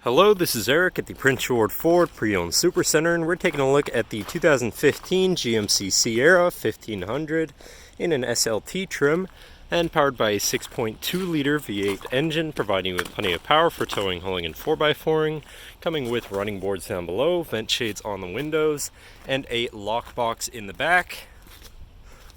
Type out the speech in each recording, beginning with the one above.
Hello, this is Eric at the Prince George Ford Pre-Owned Supercenter, and we're taking a look at the 2015 GMC Sierra 1500 in an SLT trim and powered by a 6.2-liter V8 engine, providing you with plenty of power for towing, hauling, and 4x4ing, coming with running boards down below, vent shades on the windows, and a lockbox in the back.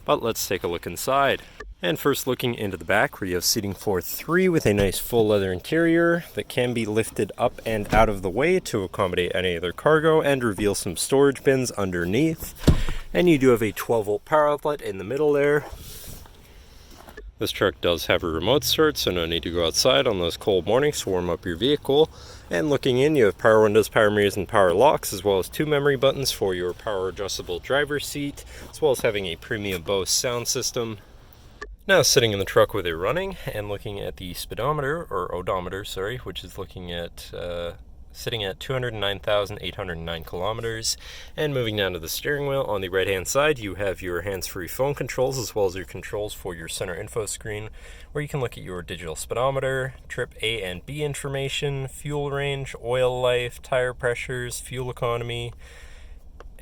But let's take a look inside. And first, looking into the back, where you have seating for 3 with a nice full leather interior that can be lifted up and out of the way to accommodate any other cargo and reveal some storage bins underneath. And you do have a 12-volt power outlet in the middle there. This truck does have a remote start, so no need to go outside on those cold mornings to warm up your vehicle. And looking in, you have power windows, power mirrors, and power locks, as well as 2 memory buttons for your power adjustable driver's seat, as well as having a premium Bose sound system. Now sitting in the truck with it running and looking at the speedometer, or odometer, sorry, which is looking at sitting at 209,809 kilometers. And moving down to the steering wheel, on the right hand side you have your hands-free phone controls, as well as your controls for your center info screen, where you can look at your digital speedometer, trip A and B information, fuel range, oil life, tire pressures, fuel economy.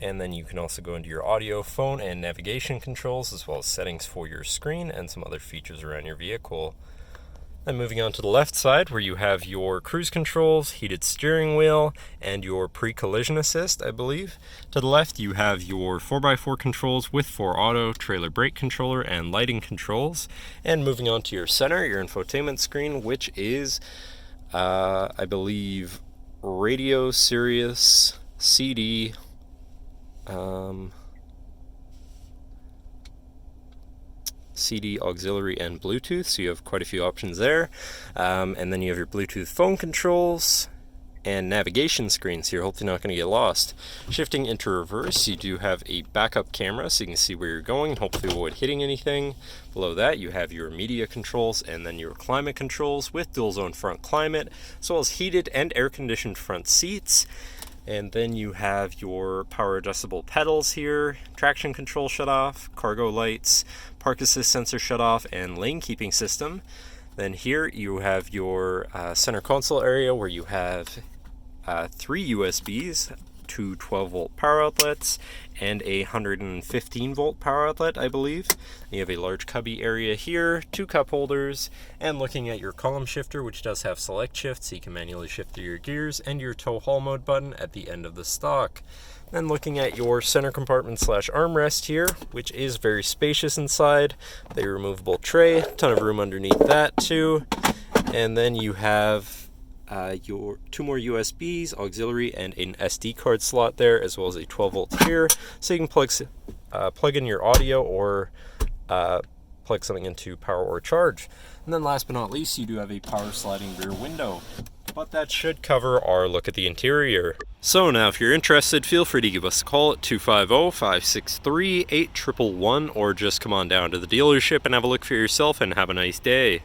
And then you can also go into your audio, phone, and navigation controls, as well as settings for your screen and some other features around your vehicle. Then moving on to the left side, where you have your cruise controls, heated steering wheel, and your pre-collision assist, I believe. To the left, you have your 4x4 controls with 4Auto, trailer brake controller, and lighting controls. And moving on to your center, your infotainment screen, which is, I believe, radio, Sirius, CD, CD, auxiliary, and Bluetooth, so you have quite a few options there. And then you have your Bluetooth phone controls and navigation screen, so you're hopefully not going to get lost. Shifting into reverse, you do have a backup camera, so you can see where you're going and hopefully avoid hitting anything. Below that, you have your media controls and then your climate controls with dual zone front climate, as well as heated and air conditioned front seats. And then you have your power adjustable pedals here, traction control shut off, cargo lights, park assist sensor shut off, and lane keeping system. Then here you have your center console area, where you have 3 USBs, 2 12-volt power outlets, and a 115-volt power outlet, I believe. You have a large cubby area here, 2 cup holders, and looking at your column shifter, which does have select shift, so you can manually shift through your gears, and your tow haul mode button at the end of the stock. Then looking at your center compartment / armrest here, which is very spacious inside, the removable tray, ton of room underneath that too. And then you have your 2 more USBs, auxiliary, and an SD card slot there, as well as a 12-volt here, so you can plug in your audio or plug something into power or charge. And then last but not least, you do have a power sliding rear window. But that should cover our look at the interior. So now, if you're interested, feel free to give us a call at 250-563-8111, or just come on down to the dealership and have a look for yourself, and have a nice day.